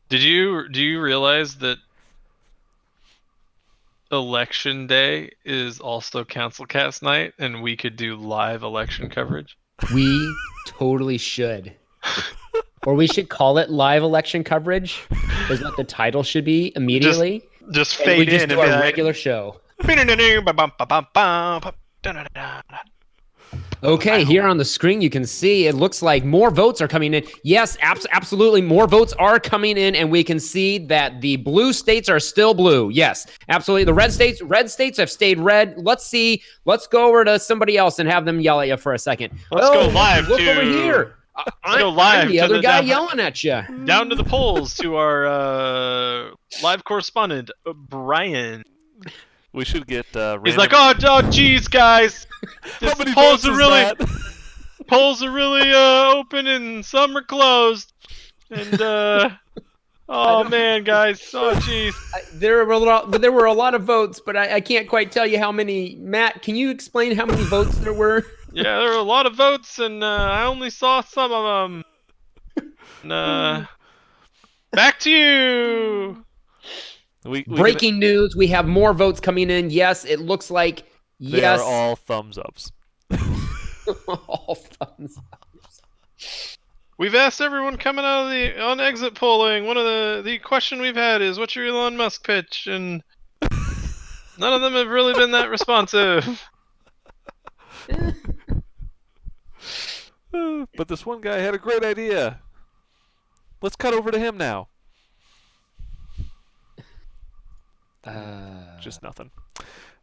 Do you realize that election day is also CouncilCast night, and we could do live election coverage? We totally should. Or we should call it live election coverage, is what the title should be Just immediately. just And we fade just in do and be our like, regular show. Okay, here on the screen, you can see it looks like more votes are coming in. Yes, absolutely. More votes are coming in, and we can see that the blue states are still blue. Yes, absolutely. The red states have stayed red. Let's see. Let's go over to somebody else and have them yell at you for a second. Let's go live look to over here. let's go I'm live the to other the guy yelling at you. down to the polls to our live correspondent Brian. We should get He's like, oh, geez, guys, How many polls votes are is really that? polls are really open and some are closed, and oh man, guys, oh geez. There were a lot of votes, but I can't quite tell you how many. Matt, can you explain how many votes there were? Yeah, there were a lot of votes, and I only saw some of them. And, back to you. Breaking news: we have more votes coming in. Yes, it looks like They are all thumbs ups. all thumbs up. We've asked everyone coming out of on exit polling. One of the question we've had is, "What's your Elon Musk pitch?" And none of them have really been that responsive. But this one guy had a great idea. Let's cut over to him now. Just nothing.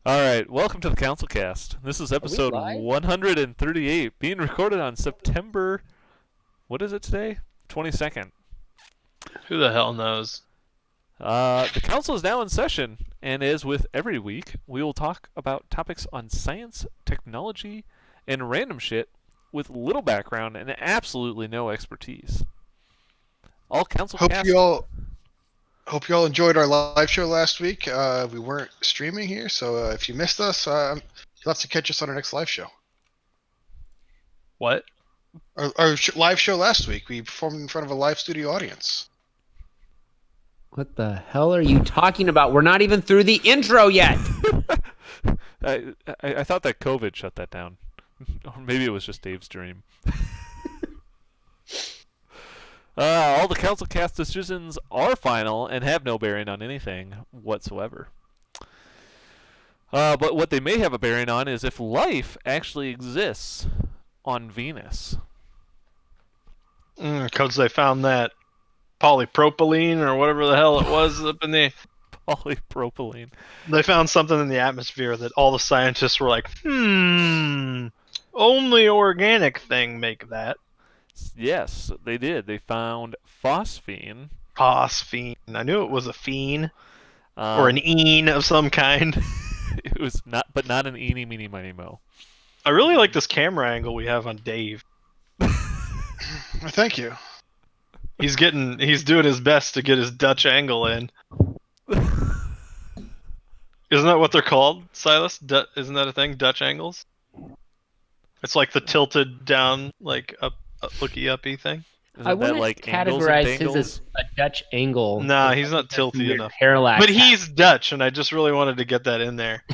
All right, welcome to the CouncilCast. This is episode 138, being recorded on September. What is it today? 22nd. Who the hell knows? The council is now in session, and as with every week, we will talk about topics on science, technology, and random shit with little background and absolutely no expertise. All CouncilCast. Hope you all enjoyed our live show last week. We weren't streaming here, so if you missed us, you'll have to catch us on our next live show. What? Our live show last week, we performed in front of a live studio audience. What the hell are you talking about? We're not even through the intro yet. I thought that COVID shut that down. Or maybe it was just Dave's dream. All the CouncilCast decisions are final and have no bearing on anything whatsoever. But what they may have a bearing on is if life actually exists on Venus. Because they found that polypropylene or whatever the hell it was up in the Polypropylene. They found something in the atmosphere that all the scientists were like, only organic thing make that. Yes, they did. They found phosphine. Phosphine. I knew it was a phene. Or an een of some kind. It was not, but not an eeny, meeny, miny, mo. I really like this camera angle we have on Dave. Thank you. He's doing his best to get his Dutch angle in. Isn't that what they're called, Silas? Isn't that a thing? Dutch angles? It's like the tilted down, like up looky uppy thing. Isn't I wouldn't like categorize his as a Dutch angle. Nah, he's not tilty enough. Parallax. But he's Dutch, and I just really wanted to get that in there.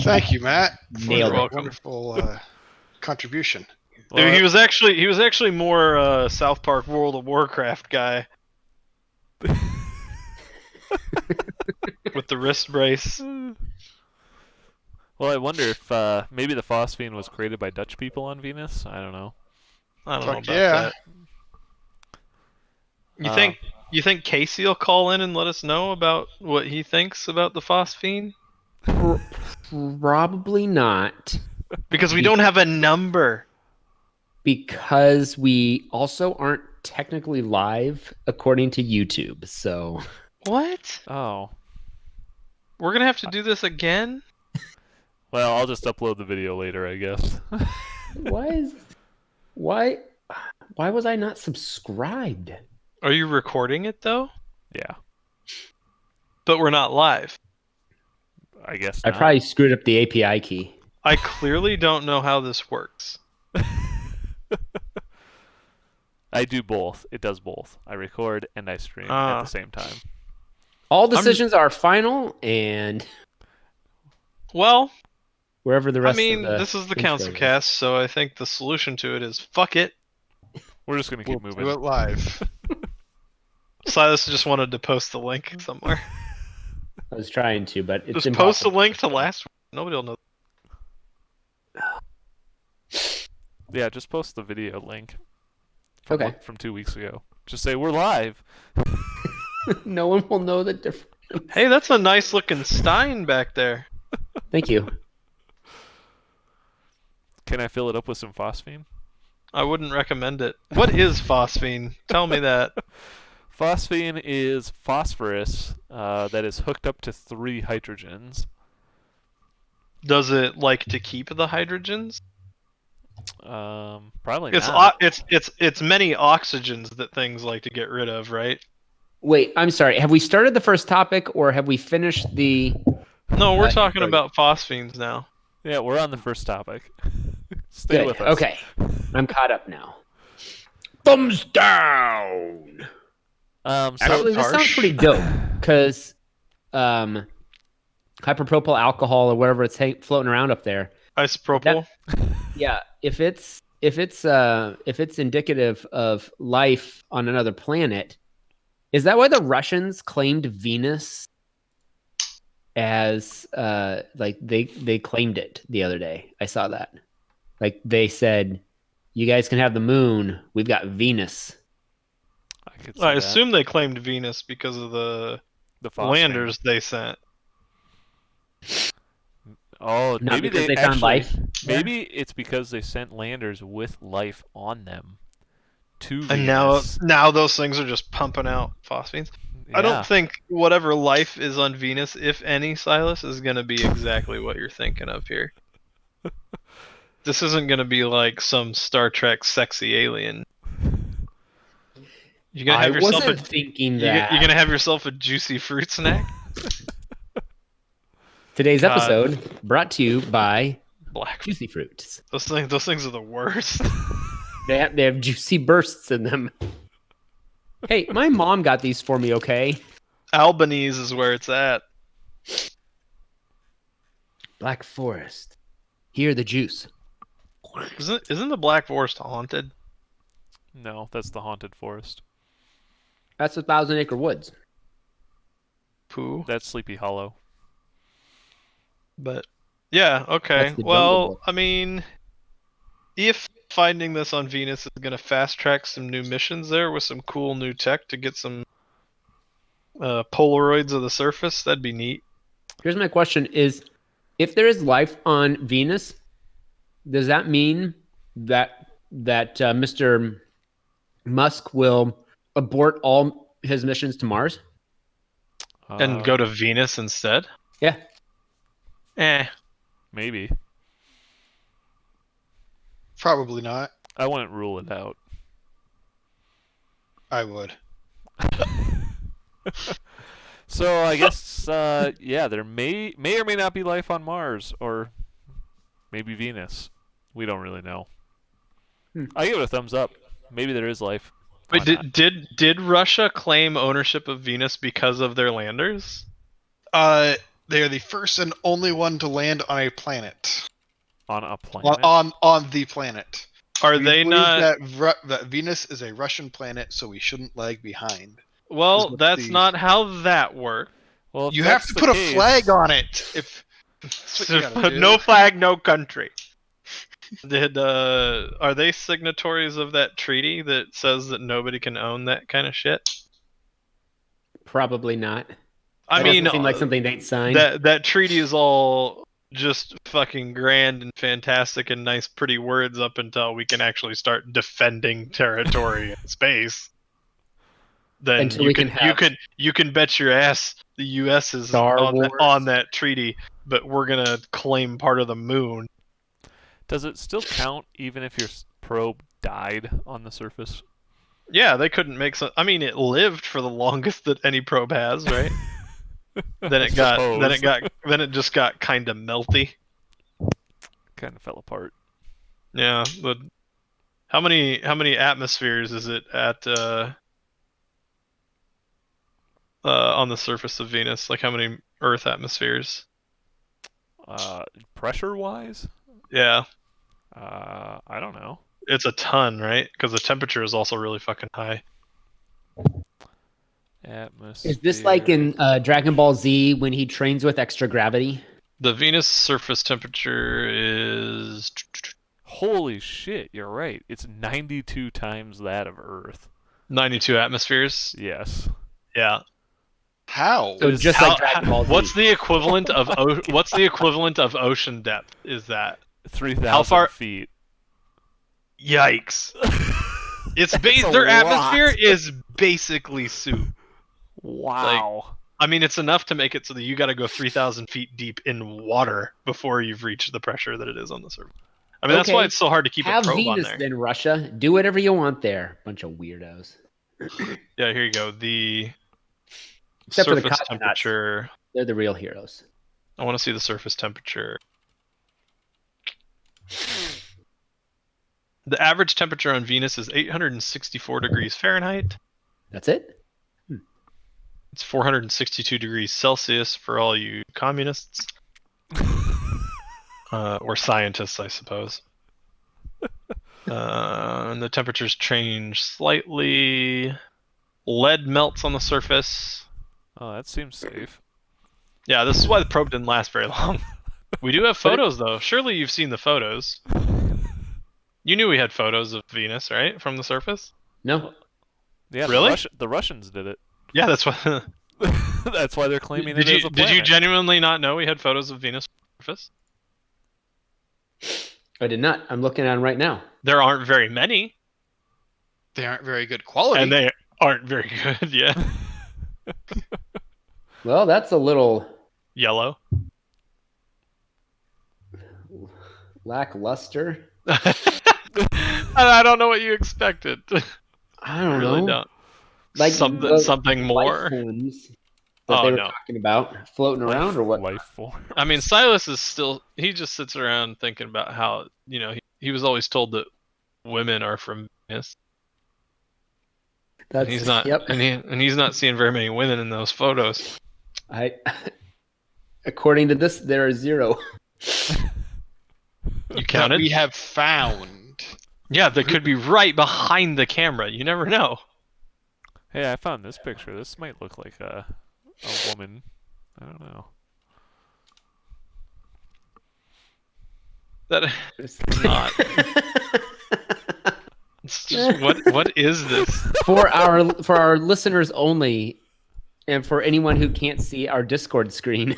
Thank you, Matt, for Nailed your it. wonderful contribution. Dude, he was actually more South Park World of Warcraft guy. With the wrist brace. Well, I wonder if maybe the phosphine was created by Dutch people on Venus. I don't know. I don't know about that. You think Casey will call in and let us know about what he thinks about the phosphine? Probably not. Because we don't have a number. Because we also aren't technically live according to YouTube, so... What? Oh. We're gonna have to do this again? Well, I'll just upload the video later, I guess. Why was I not subscribed? Are you recording it though? Yeah. But we're not live. I guess I not. probably screwed up the API key. I clearly don't know how this works. I do both. It does both. I record and I stream at the same time. All decisions are final, and Well, wherever the I rest of mean, the this is the intro is. CouncilCast, so I think the solution to it is fuck it. We're just gonna keep We'll moving. do it live. Silas just wanted to post the link somewhere. I was trying to, but it's Just post a impossible. link to last week. Nobody will know. Yeah, just post the video link. Okay. From 2 weeks ago. Just say we're live. No one will know the difference. Hey, that's a nice looking Stein back there. Thank you. Can I fill it up with some phosphine? I wouldn't recommend it. What is phosphine? Tell me that. Phosphine is phosphorus that is hooked up to 3 hydrogens. Does it like to keep the hydrogens? Probably It's not. it's many oxygens that things like to get rid of, right? Wait, I'm sorry. Have we started the first topic, or have we finished the? No, we're talking sorry. about phosphines now. Yeah, we're on the first topic. Stay Good. with us. Okay, I'm caught up now. Thumbs down. So Actually, this sounds pretty dope because hyperpropyl alcohol or whatever it's floating around up there. Isopropyl. Yeah, if it's indicative of life on another planet, is that why the Russians claimed Venus as like they claimed it the other day? I saw that. Like they said, you guys can have the moon. We've got Venus. I could see I that. assume they claimed Venus because of the The phosphine. landers they sent. Oh, Not maybe because they they found actually, life. Maybe it's because they sent landers with life on them to And Venus. now those things are just pumping out phosphines. I Yeah. don't think whatever life is on Venus, if any, Silas, is going to be exactly what you're thinking of here. This isn't going to be like some Star Trek sexy alien. You're gonna have I yourself wasn't thinking that. you're gonna have yourself a juicy fruit snack. Today's God. episode brought to you by Black. Juicy Fruits. Those things are the worst. They have juicy bursts in them. Hey, my mom got these for me, okay? Albanese is where it's at. Black Forest. Hear the juice. Isn't the Black Forest haunted? No, that's the haunted forest. That's 1,000 Acre Woods. Pooh. That's Sleepy Hollow. But yeah, okay. That's the Jungle Well, Book. I mean, if finding this on Venus is gonna fast track some new missions there with some cool new tech to get some Polaroids of the surface, that'd be neat. Here's my question is, if there is life on Venus, does that mean that Mr. Musk will abort all his missions to Mars? And go to Venus instead? Yeah. Maybe. Probably not. I wouldn't rule it out. I would. So I guess yeah, there may or may not be life on Mars or maybe Venus. We don't really know. I give it a thumbs up. Maybe there is life. Wait, Why not? did Russia claim ownership of Venus because of their landers? They are the first and only one to land on a planet. On a planet? On the planet. Are We they believe not? that Venus is a Russian planet, so we shouldn't lag behind. Well, what that's the- not how that works. Well, if You have that's to the put case- a flag on it. If that's what you gotta do. No flag, no country. Are they signatories of that treaty that says that nobody can own that kind of shit? Probably not. I That mean, doesn't seem like something they'd sign. that treaty is all just fucking grand and fantastic and nice, pretty words up until we can actually start defending territory in space. Then Until we can have you can bet your ass the U.S. is Star Wars. on that treaty, but we're gonna claim part of the moon. Does it still count even if your probe died on the surface? Yeah, they couldn't make some. I mean, it lived for the longest that any probe has, right? then it just got kind of melty. Kind of fell apart. Yeah, How many atmospheres is it at on the surface of Venus? Like how many Earth atmospheres? Pressure-wise, Yeah, I don't know. it's a ton, right? Because the temperature is also really fucking high. Atmosphere. Is this like in Dragon Ball Z when he trains with extra gravity? The Venus surface temperature is Holy shit, you're right. It's 92 times that of Earth. 92 atmospheres. Yes. Yeah. How? It So is just like Dragon Ball Z. What's the equivalent of ocean depth? Is that 3,000 far- feet. yikes? It's That's a their lot. atmosphere is basically soup. Wow. I mean, it's enough to make it so that you got to go 3,000 feet deep in water before you've reached the pressure that it is on the surface. I mean, that's why Okay. it's so hard to keep a Have probe Venus on there. then, Russia. Do whatever you want there. Bunch of weirdos. Yeah, here you go. The Except for the surface cosmonauts. temperature. They're the real heroes. I want to see the surface temperature. The average temperature on Venus is 864 degrees Fahrenheit. That's it? It's 462 degrees Celsius for all you communists. Or scientists, I suppose. And the temperatures change slightly. Lead melts on the surface. Oh, that seems safe. Yeah, this is why the probe didn't last very long. We do have photos, though. Surely you've seen the photos. You knew we had photos of Venus, right? From the surface? No. Yeah, Really? The Russians did it. Yeah, that's why. That's why they're claiming Did it as a you planet. genuinely not know we had photos of Venus from the surface? I did not. I'm looking at them right now. There aren't very many, They aren't very good quality. and they aren't very good. Yeah, Well, that's a little yellow. lackluster. I don't know what you expected. I don't really know. don't. Like Something the something more. life forms that Oh, they were no. talking about floating around or what? Life form. I mean, Silas is still. He just sits around thinking about how he was always told that women are from Venus. That's And he's not. Yep. And he's not seeing very many women in those photos. According to this, there are 0. You that counted? we have found. Yeah, they could be right behind the camera. You never know. Hey, I found this picture. This might look like a woman. I don't know. That It's not. It's just, what is this? for our listeners only, and for anyone who can't see our Discord screen,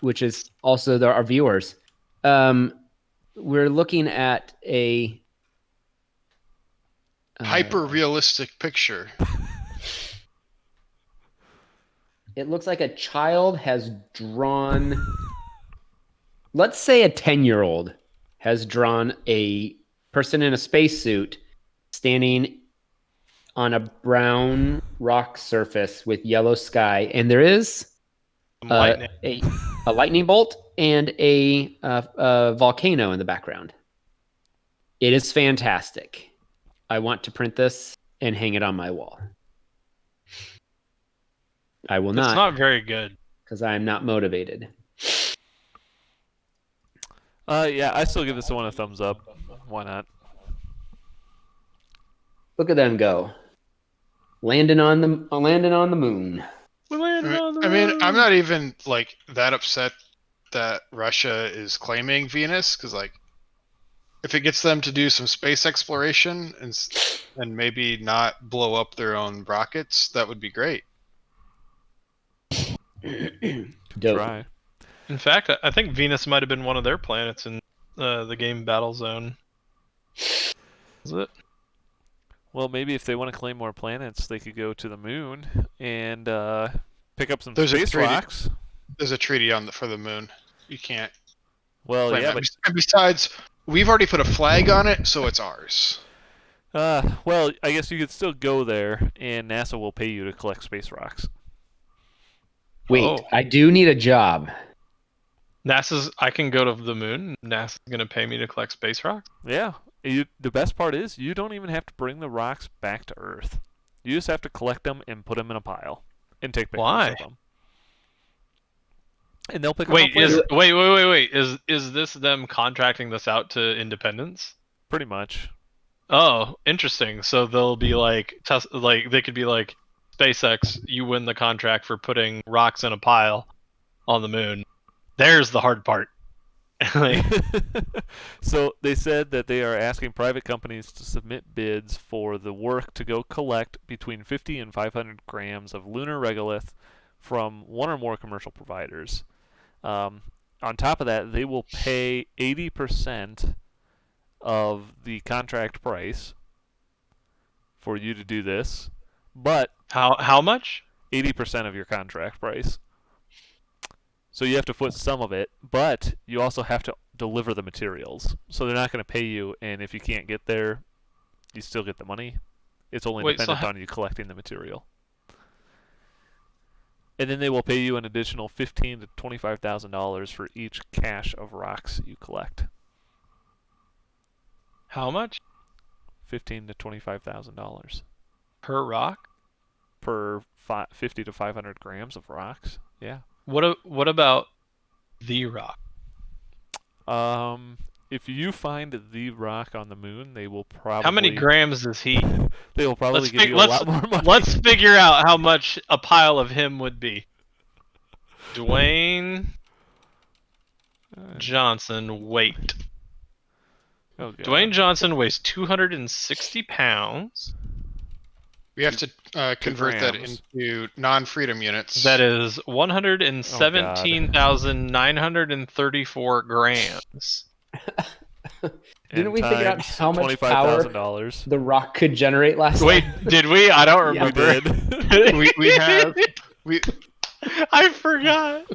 which is also our viewers, we're looking at a Hyper realistic picture. It looks like a child has drawn. Let's say a 10-year-old has drawn a person in a spacesuit standing on a brown rock surface with yellow sky, and there is Lightning. a lightning bolt and a volcano in the background. It is fantastic. I want to print this and hang it on my wall. I will It's not, not very good. because I am not motivated. Yeah, I still give this one a thumbs up. Why not? Look at them go, landing on the moon. We landed on the I mean, moon. I'm not even like that upset that Russia is claiming Venus, because like, if it gets them to do some space exploration and maybe not blow up their own rockets, that would be great. Dope. Try. In fact, I think Venus might have been one of their planets in the game Battlezone. Is it? Well, maybe if they want to claim more planets, they could go to the moon and pick up some There's a space treaty. rocks. There's a treaty for the moon. You can't Well, claim yeah, that. And besides, we've already put a flag on it, so it's ours. well, I guess you could still go there, and NASA will pay you to collect space rocks. Wait, Oh. I do need a job. I can go to the moon. NASA's gonna pay me to collect space rocks. Yeah. The best part is you don't even have to bring the rocks back to Earth. You just have to collect them and put them in a pile and take pictures Why? of them. And they'll pick them up Wait, later. wait. Is this them contracting this out to independents? Pretty much. Oh, interesting. So they'll be like, they could be like, SpaceX, you win the contract for putting rocks in a pile on the moon. There's the hard part. Like, So they said that they are asking private companies to submit bids for the work to go collect between 50 and 500 grams of lunar regolith from one or more commercial providers. On top of that, they will pay 80% of the contract price for you to do this, but how much? 80% of your contract price. So you have to foot some of it, but you also have to deliver the materials. So they're not going to pay you, and if you can't get there, you still get the money. It's only Wait, so dependent on you collecting the material. And then they will pay you an additional $15,000 to $25,000 for each cache of rocks you collect. How much $15,000 to $25,000 per rock? per 50 to 500 grams of rocks. Yeah. What about the rock? If you find the rock on the moon, they will probably. How many grams is he? They will probably Let's give you a lot more money. Let's figure out how much a pile of him would be. Dwayne Johnson weight. Oh, God. Dwayne Johnson weighs 260 pounds. We have to convert that grams. into non-freedom units. That is 117,934 grams. Didn't And we figure out times how much power $25,000. the rock could generate last Wait, time? did we? I don't Yeah, We remember. did. we have we I forgot.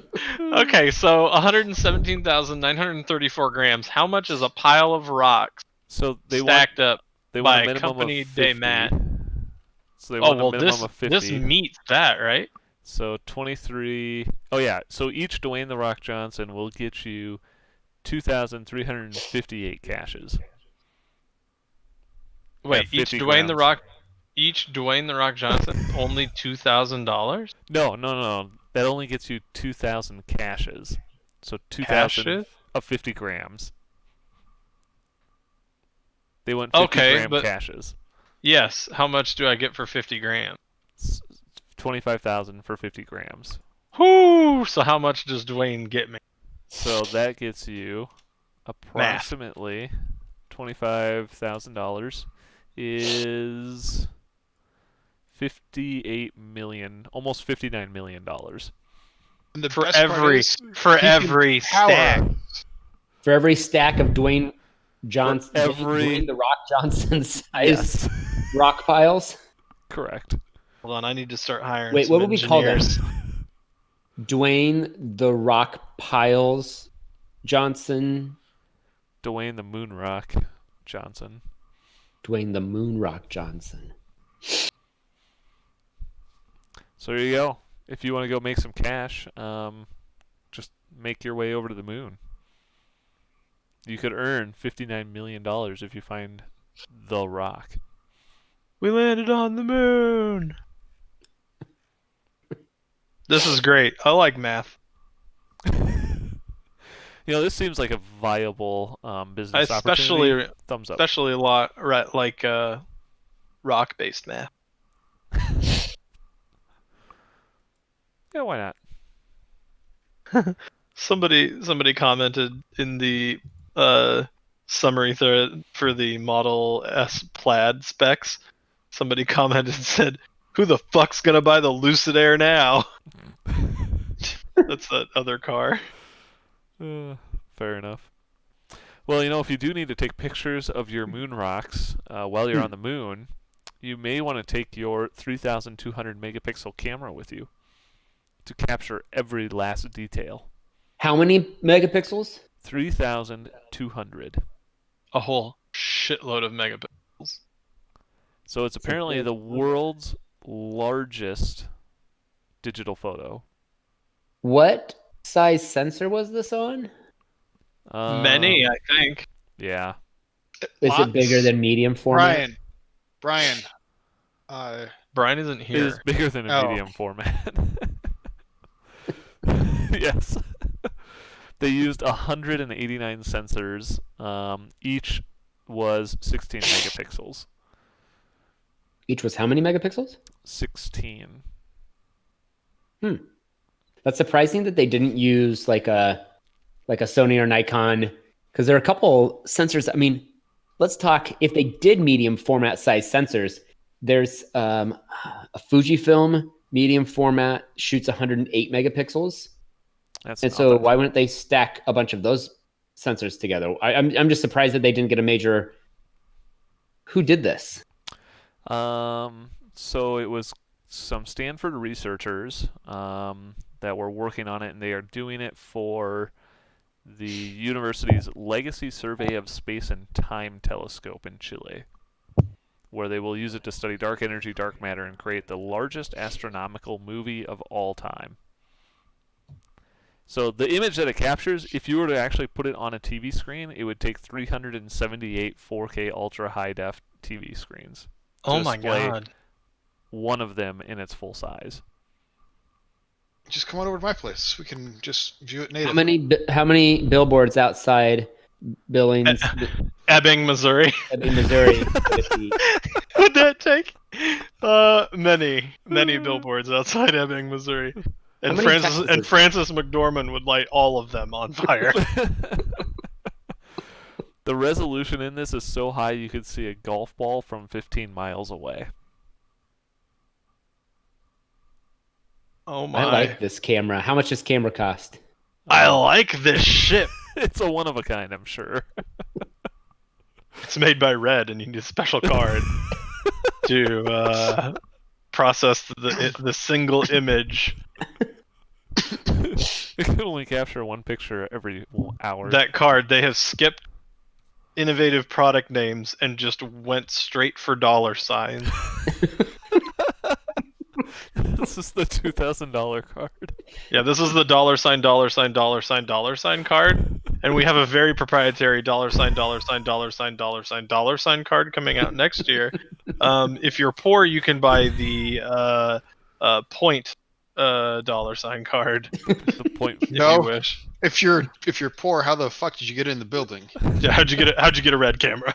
Okay, so 117,934 grams. How much is a pile of rocks So they stacked up? want by a minimum Company of 50. Day Matt. So they Oh want well, a minimum of 50. this meets that, right? So 23. Oh yeah. So each Dwayne the Rock Johnson will get you 2,358 caches. Wait, At each 50 Dwayne the grams. Rock, each Dwayne the Rock Johnson, only $2,000 No. That only gets you 2,000 caches. So 2,000 cash. of 50 grams. They want 50 Okay, gram but caches. yes, how much do I get for 50 grams? 25,000 for 50 grams. Whoo! So how much does Dwayne get me? So that gets you approximately $25,000 is 58 million, almost $59 million. and the For best part every is for he can every power stack. us. For every stack of Dwayne Johnson, every- Dwayne the Rock Johnson size Yes. rock piles. Correct. Hold on, I need to start hiring Wait, some what would we call them? engineers. Dwayne the Rock Piles Johnson. Dwayne the Moon Rock Johnson. Dwayne the Moon Rock Johnson. So there you go. If you want to go make some cash, just make your way over to the moon. You could earn $59 million if you find the rock. We landed on the moon. This is great. I like math. This seems like a viable business Especially opportunity. Thumbs up. especially a lot like rock-based math. Yeah, why not? Somebody commented in the summary thread for the Model S Plaid specs. Somebody commented and said, "Who the fuck's gonna buy the Lucid Air now?" That's that other car. Fair enough. Well, if you do need to take pictures of your moon rocks while you're on the moon, you may want to take your 3,200 megapixel camera with you to capture every last detail. How many megapixels? 3,200. A whole shitload of megapixels. So it's apparently the world's largest digital photo. What size sensor was this on? Many, Um, I think. yeah. Is it bigger Lots. than medium format? Brian. Uh, Brian isn't It is here. bigger than a Oh. medium format. Yes. They used 189 sensors. Each was 16 megapixels. Each was how many megapixels? 16. That's surprising that they didn't use like a Sony or Nikon, because there are a couple sensors. I mean, let's talk. If they did medium format size sensors, there's a Fujifilm medium format shoots 108 megapixels, That's and so nothing. why wouldn't they stack a bunch of those sensors together? I'm just surprised that they didn't get a major. Who did this? So it was some Stanford researchers that were working on it, and they are doing it for the university's Legacy Survey of Space and Time telescope in Chile, where they will use it to study dark energy, dark matter, and create the largest astronomical movie of all time. So the image that it captures, if you were to actually put it on a TV screen, it would take 378 4K ultra high def TV screens to Oh my display god. one of them in its full size. just come on over to my place. We can just view it native. How many billboards outside Billings, Ebbing, Missouri. Ebbing, Missouri would it be? Would that take? Many billboards outside Ebbing, Missouri. And many Francis McDormand would light all of them on fire. The resolution in this is so high you could see a golf ball from 15 miles away. Oh my. I like this camera. How much does camera cost? I like this ship. It's a one of a kind, I'm sure. It's made by Red, and you need a special card to process the single image. It can only capture one picture every hour. That card, they have skipped innovative product names and just went straight for dollar signs. This is the $2,000 card. Yeah, this is the dollar sign card, and we have a very proprietary dollar sign card coming out next year. If you're poor, you can buy the point dollar sign card The point. if No. you wish. If you're poor, how the fuck did you get in the building? Yeah, how'd you get a red camera?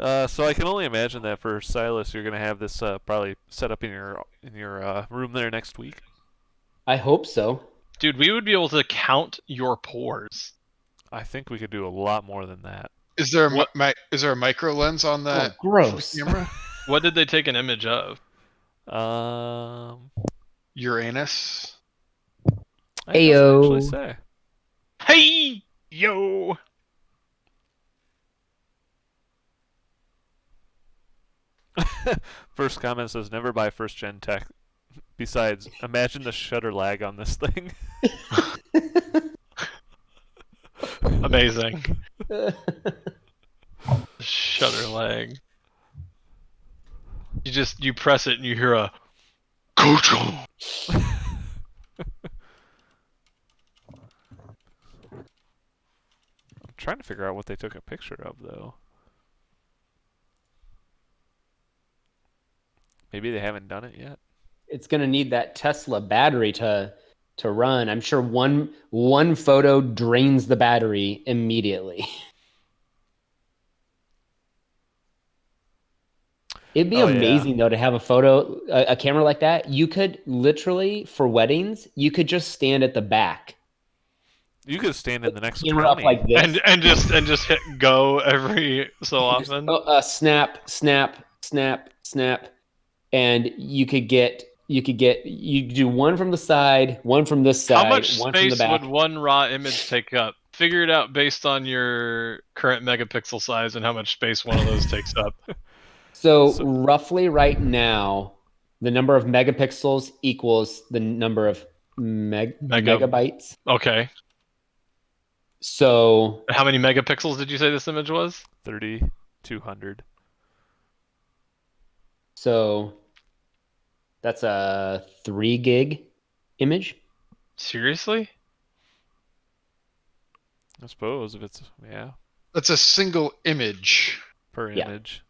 So I can only imagine that for Silas, you're gonna have this probably set up in your room there next week. I hope so. Dude, we would be able to count your pores. I think we could do a lot more than that. Is there What- is there a micro lens on that Oh, gross. camera? What did they take an image of? Uranus. I Heyo. doesn't actually say. Hey, yo. First comment says never buy first gen tech. Besides, imagine the shutter lag on this thing. Amazing. Shutter lag. You press it and you hear a Kocho. I'm trying to figure out what they took a picture of though. Maybe they haven't done it yet. It's going to need that Tesla battery to run. I'm sure one photo drains the battery immediately. It'd be Oh, yeah. amazing though to have a camera like that. You could literally, for weddings, you could just stand at the back, You could stand in the next camera up 20. like this, And just hit go every so often. snap, snap, snap, snap, and you do one from the side, one from this side, How much one from the space back. would one raw image take up? Figure it out based on your current megapixel size and how much space one of those takes up. So roughly right now, the number of megapixels equals the number of megabytes. Okay. So How many megapixels did you say this image was? 3,200. so That's a 3 gig image. Seriously? I suppose if it's That's a single image. per Yeah. image.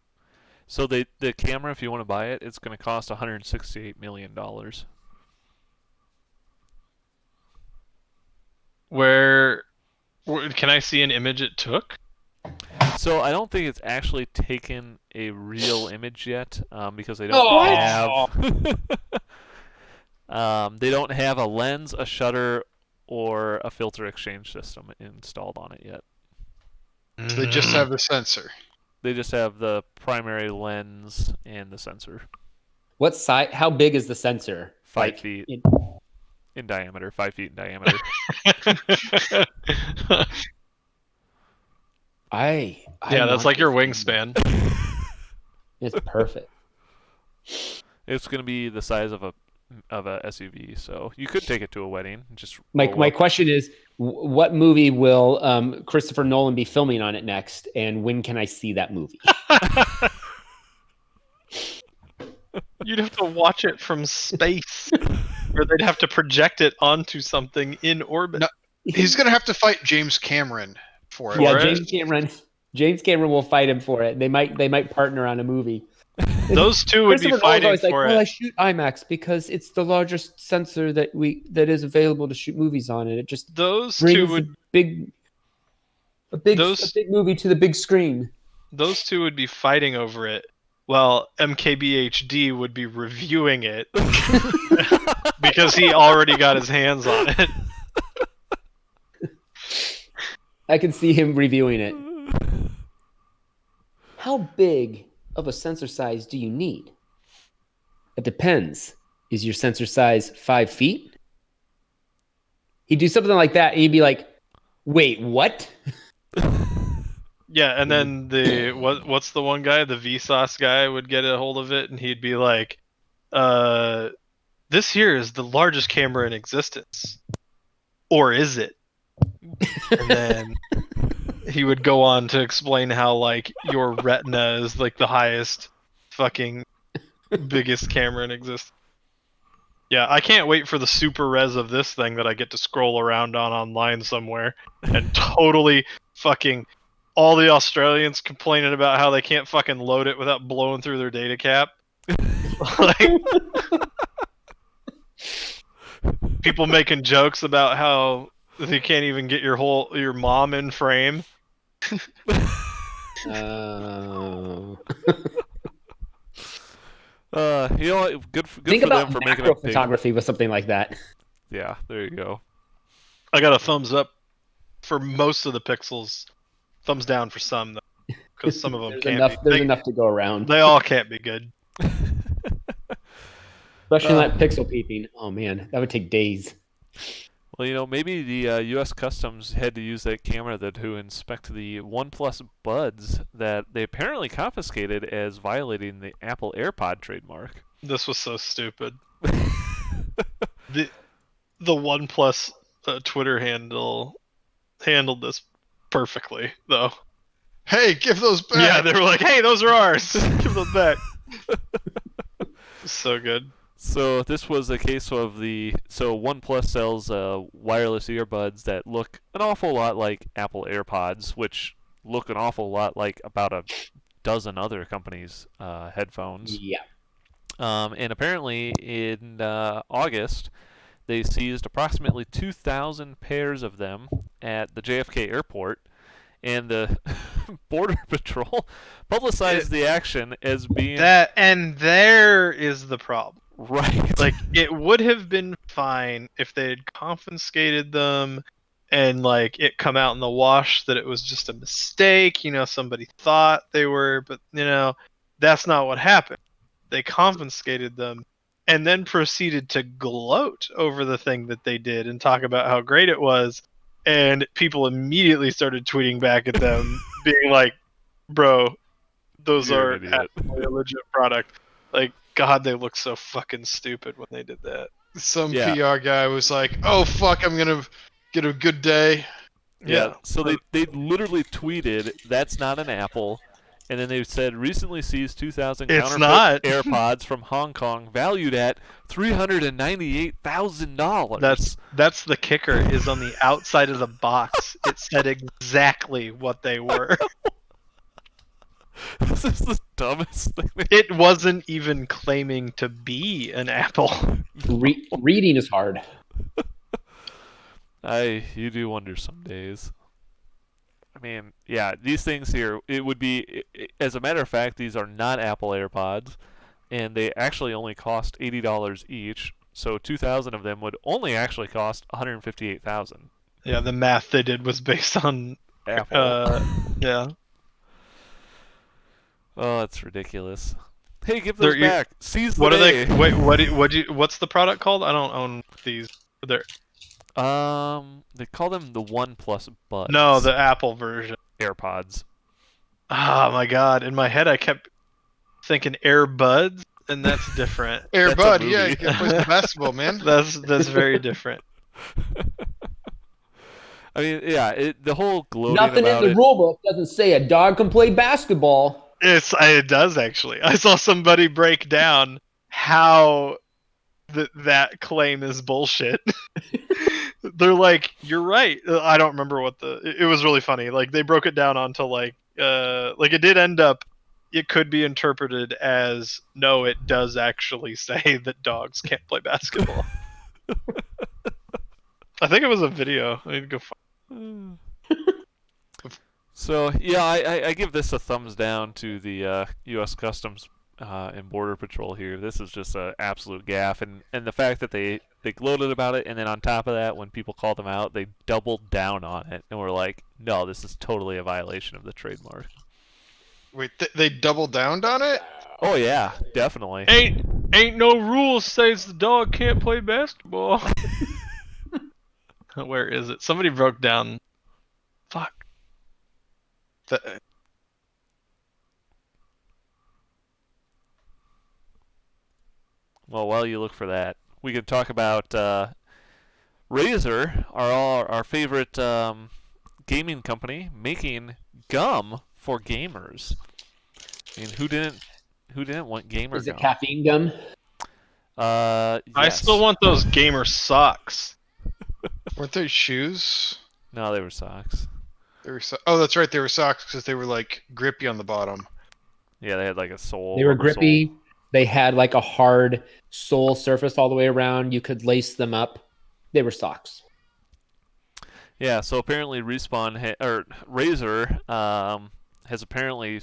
So the camera, if you want to buy it, it's going to cost $168 million. Where can I see an image it took? So I don't think it's actually taken a real image yet, because they don't Oh! have they don't have a lens, a shutter, or a filter exchange system installed on it yet. They just have the sensor. They just have the primary lens and the sensor. What size? How big is the sensor? 5 feet in diameter. 5 feet in diameter. Yeah, that's like your wingspan. It's perfect. It's going to be the size of a SUV, so you could take it to a wedding. And just My roll up. question is, what movie will Christopher Nolan be filming on it next, and when can I see that movie? You'd have to watch it from space, or they'd have to project it onto something in orbit. No, he's gonna have to fight James Cameron for it. Yeah, For it? James Cameron will fight him for it. They might partner on a movie. Those two would be Christopher Nolan's fighting always like, for well, I it. shoot IMAX because it's the largest sensor that is available to shoot movies on, and it just Those brings two would a big movie to the big screen. those two would be fighting over it. Well, MKBHD would be reviewing it because he already got his hands on it. I can see him reviewing it. How big of a sensor size do you need? It depends. Is your sensor size 5 feet? He'd do something like that, and you'd be like, wait, what? Yeah, and then what's the one guy, the Vsauce guy, would get a hold of it, and he'd be like, "This here is the largest camera in existence, or is it?" And then he would go on to explain how like your Retina is like the highest, fucking, biggest camera in existence. Yeah, I can't wait for the super res of this thing that I get to scroll around on online somewhere, and totally fucking. All the Australians complaining about how they can't fucking load it without blowing through their data cap. Like, people making jokes about how they can't even get your mom in frame. You know what? Good Think for about them for making macro it big. photography with something like that. Yeah, there you go. I got a thumbs up for most of the pixels. Thumbs down for some, though, because some of them There's enough to go around. They all can't be good. Especially that pixel peeping. Oh man, that would take days. Well, you know, maybe the U.S. Customs had to use that camera to inspect the OnePlus Buds that they apparently confiscated as violating the Apple AirPod trademark. This was so stupid. the OnePlus Twitter handled this perfectly, though. Hey, give those back. Yeah, they were like, "Hey, those are ours. Give those back." So good. So this was a case of OnePlus sells wireless earbuds that look an awful lot like Apple AirPods, which look an awful lot like about a dozen other companies' headphones. Yeah. And apparently in August, they seized approximately 2,000 pairs of them at the JFK airport, and the Border Patrol publicized the action as being that. And there is the problem. Right. Like, it would have been fine if they had confiscated them and like it come out in the wash that it was just a mistake, somebody thought they were, but that's not what happened. They confiscated them and then proceeded to gloat over the thing that they did and talk about how great it was, and people immediately started tweeting back at them being like, "Bro, those You're are an idiot." actually a legit product." Like, God, they look so fucking stupid when they did that. Some Yeah. PR guy was like, "Oh fuck, I'm gonna get a good day." Yeah. So they literally tweeted, "That's not an Apple. And then they said recently seized 2,000 It's counterfeit not. AirPods from Hong Kong, valued at $398,000. That's the kicker. Is on the outside of the box. It said exactly what they were. This is the dumbest thing. It wasn't even claiming to be an Apple. Reading is hard. You do wonder some days. I mean, yeah, these things here, it would be, as a matter of fact, these are not Apple AirPods, and they actually only cost $80 each. So 2,000 of them would only actually cost $158,000. Yeah, the math they did was based on Apple. yeah. Oh, that's ridiculous. Hey, give those They're- back. Seize the What are day. they? Wait, what's the product called? I don't own these. They're They call them the OnePlus Buds. no, the Apple version. AirPods. Oh my god! In my head, I kept thinking AirBuds, and that's different. Air That's a Bud, yeah, movie. you can play some basketball, man. that's very different. I mean, yeah, the whole gloating Nothing in about the it. rulebook doesn't say a dog can play basketball. It does actually. I saw somebody break down how that claim is bullshit. They're like, you're right. I don't remember what it was really funny. Like they broke it down onto like it did end up. It could be interpreted as no, it does actually say that dogs can't play basketball. I think it was a video. I need to go find. So yeah, I give this a thumbs down to the U.S. Customs and Border Patrol here. This is just an absolute gaffe, and the fact that they gloated about it, and then on top of that, when people called them out, they doubled down on it and were like, "No, this is totally a violation of the trademark." Wait, they doubled down on it? Oh yeah, definitely. Ain't no rule says the dog can't play basketball. Where is it? Somebody broke down. Fuck. Well, while you look for that, we could talk about Razer, our favorite gaming company, making gum for gamers. I mean, who didn't want gamer Is it gum? caffeine gum? I Yes. still want those gamer socks. Weren't they shoes? No, they were socks. They were oh, that's right, they were socks because they were like grippy on the bottom. Yeah, they had like a sole. They were rubber sole. grippy. They had like a hard sole surface all the way around. You could lace them up. They were socks. Yeah, so apparently Razer has apparently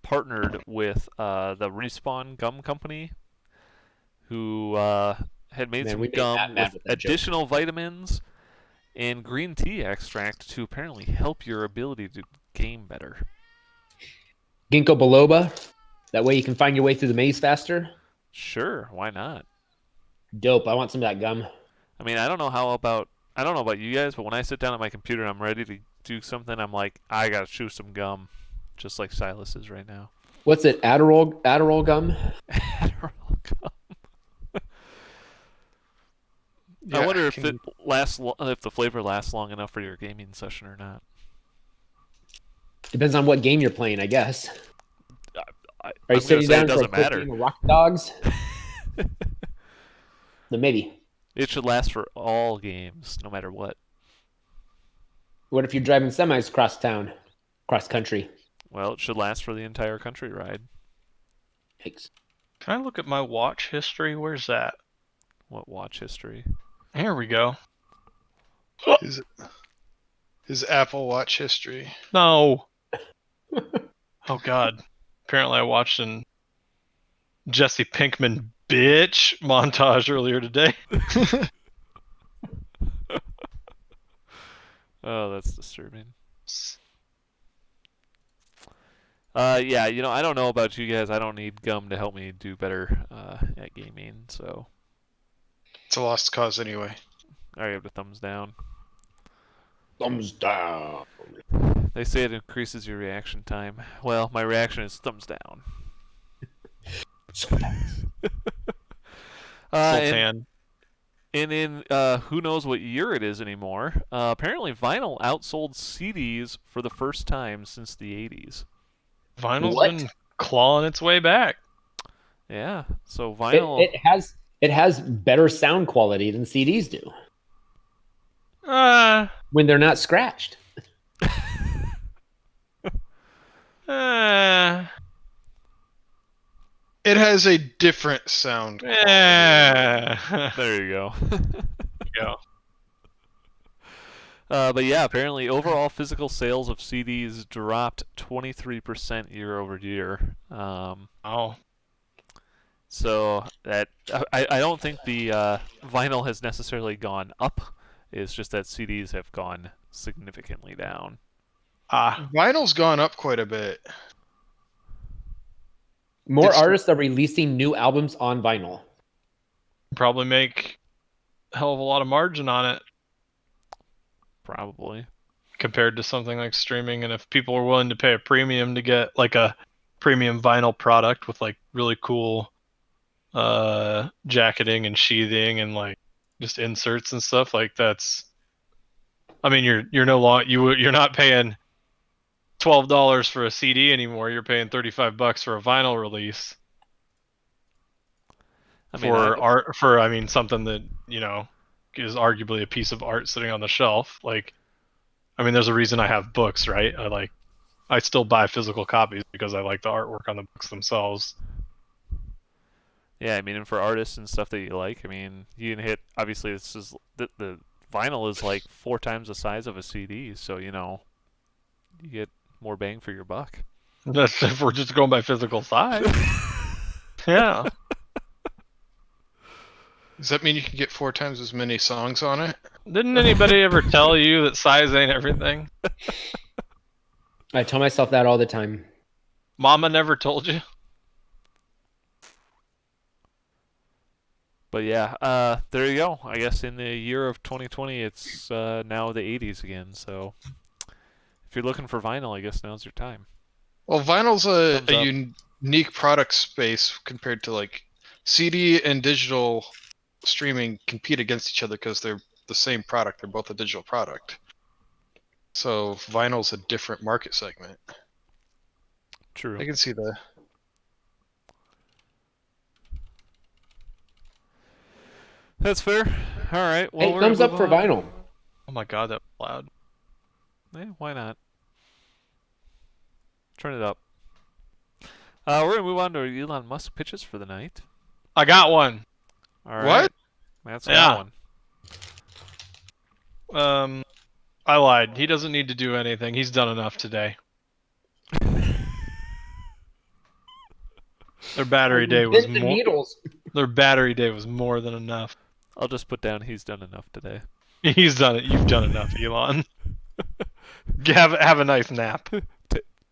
partnered with the Respawn Gum Company, who had made Man, some we made gum Matt mad with with that joke. additional vitamins and green tea extract to apparently help your ability to game better. Ginkgo biloba. That way you can find your way through the maze faster. Sure, why not? Dope. I want some of that gum. I mean, I don't know about you guys, but when I sit down at my computer and I'm ready to do something, I'm like, I gotta chew some gum, just like Silas is right now. What's it? Adderall gum? Adderall gum. I Yeah, wonder if if the flavor lasts long enough for your gaming session or not. Depends on what game you're playing, I guess. I'm Are you gonna sitting say down it for a doesn't quick matter. game of Rock Dogs? Then maybe. It should last for all games, no matter what. What if you're driving semis across town, cross country? Well, it should last for the entire country ride. Thanks. Can I look at my watch history? Where's that? What watch history? Here we go. His Apple Watch history. No. Oh god. Apparently I watched an Jesse Pinkman bitch montage earlier today. Oh, that's disturbing. Yeah, I don't know about you guys. I don't need gum to help me do better at gaming, so It's a lost cause anyway. I give it a thumbs down. Thumbs down. They say it increases your reaction time. Well, my reaction is thumbs down. Sultan. And in who knows what year it is anymore, apparently vinyl outsold CDs for the first time since the 80s. Vinyl's What? been clawing its way back. Yeah. So It, vinyl. it has better sound quality than CDs do Uh, when they're not scratched. uh, It has a different sound quality. yeah. There you go. Go. But yeah, apparently overall physical sales of CDs dropped 23% year over year. Oh, So that I don't think the vinyl has necessarily gone up. It's just that CDs have gone significantly down. Vinyl's gone up quite a bit. More It's- artists are releasing new albums on vinyl. probably make a hell of a lot of margin on it Probably. compared to something like streaming. And if people are willing to pay a premium to get like a premium vinyl product with like really cool jacketing and sheathing and like just inserts and stuff, like that's, I mean, you're no longer you're not paying $12 for a CD anymore. You're paying $35 for a vinyl release. I mean, For art, for I mean something that is arguably a piece of art sitting on the shelf. Like, I mean, there's a reason I have books, right? I still buy physical copies because I like the artwork on the books themselves. yeah, I mean, and for artists and stuff that you like, I mean, you can hit. Obviously, this is the vinyl is like 4 times the size of a CD, so you get more bang for your buck. That's if we're just going by physical size. Yeah. Does that mean you can get 4 times as many songs on it? Didn't anybody ever tell you that size ain't everything? I tell myself that all the time. Mama never told you? But yeah, there you go. I guess in the year of 2020, it's now the 80s again. So if you're looking for vinyl, I guess now's your time. Well, vinyl's a Thumbs up. unique product space compared to like CD and digital streaming compete against each other because they're the same product. They're both a digital product. So vinyl's a different market segment. True. I can see the. That's fair. All right. Well, Hey, we're thumbs gonna up move for on. vinyl. Oh my god, that was loud. Yeah, why not? Turn it up. We're gonna move on to Elon Musk pitches for the night. I got one. All right. What? Matt's Yeah. got one. I lied. He doesn't need to do anything. He's done enough today. Their battery day was Pins and more. needles. Their battery day was more than enough. I'll just put down he's done enough today. He's done it. You've done enough, Elon. Have a nice nap.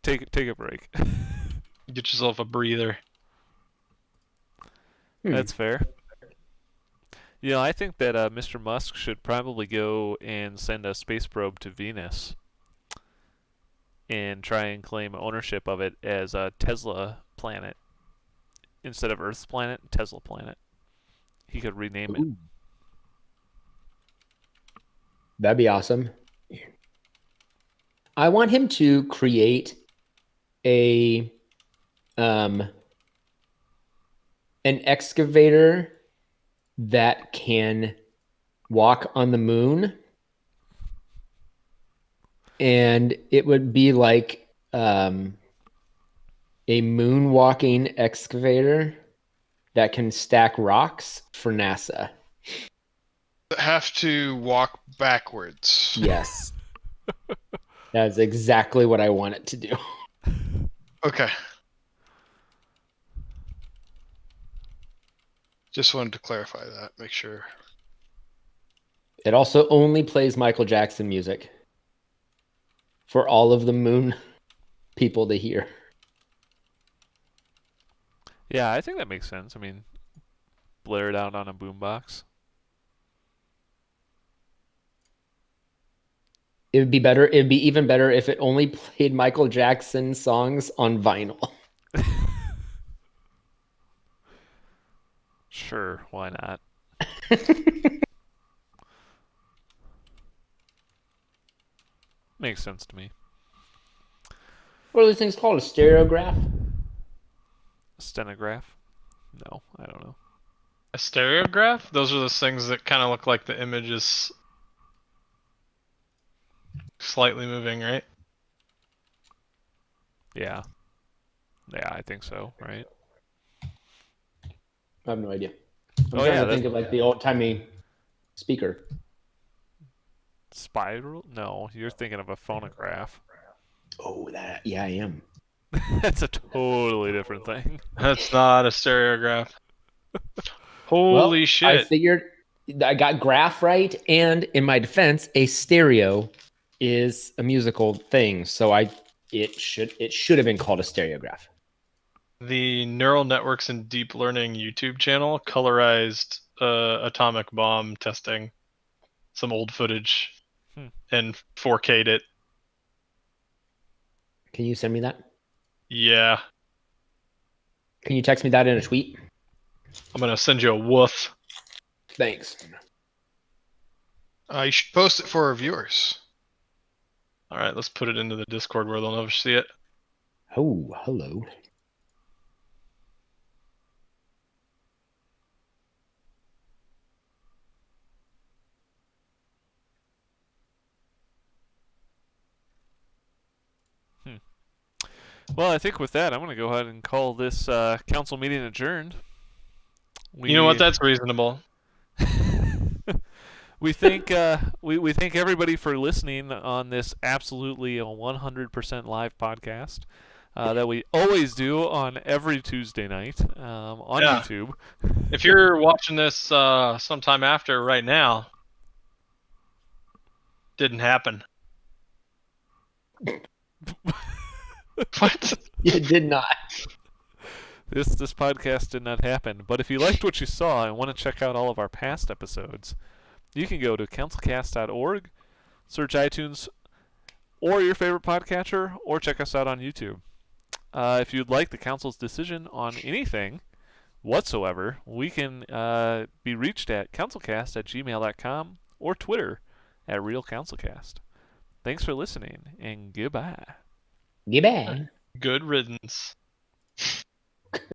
Take a break. Get yourself a breather. That's fair. I think that Mr. Musk should probably go and send a space probe to Venus and try and claim ownership of it as a Tesla planet instead of Earth's planet, Tesla planet. He could rename it. Ooh. That'd be awesome. I want him to create an excavator that can walk on the moon, and it would be like a moonwalking excavator that can stack rocks for NASA. Have to walk backwards. Yes. That's exactly what I want it to do. Okay. Just wanted to clarify that. Make sure. It also only plays Michael Jackson music for all of the moon people to hear. Yeah, I think that makes sense. I mean, blare it out on a boombox. It'd be even better if it only played Michael Jackson songs on vinyl. Sure, why not? Makes sense to me. What are these things called? A stereograph? Stenograph? No, I don't know. A stereograph? Those are those things that kind of look like the image is slightly moving, right? Yeah. Yeah, I think so, right? I have no idea. I'm Oh, trying yeah, to think of like the old-timey speaker. Spiral? No, you're thinking of a phonograph. Oh, yeah, I am. That's a totally different thing. That's not a stereograph. Well, Holy I shit. figured I got graph right, and in my defense, a stereo is a musical thing, so it should have been called a stereograph. The Neural Networks and Deep Learning YouTube channel colorized atomic bomb testing some old footage Hmm. and 4K'd it. Can you send me that? Yeah. Can you text me that in a tweet? I'm going to send you a woof. Thanks. You should post it for our viewers. All right, let's put it into the Discord where they'll never see it. Oh, hello. Well, I think with that, I'm going to go ahead and call this council meeting adjourned. You know what? That's reasonable. We thank we thank everybody for listening on this absolutely 100% live podcast that we always do on every Tuesday night on Yeah. YouTube. If you're watching this sometime after right now, didn't happen. What? It did not. This podcast did not happen. But if you liked what you saw and want to check out all of our past episodes, you can go to councilcast.org, search iTunes or your favorite podcatcher, or check us out on YouTube. If you'd like the council's decision on anything whatsoever, we can be reached at councilcast@gmail.com or Twitter at RealCouncilCast. Thanks for listening, and goodbye. Goodbye. Good riddance.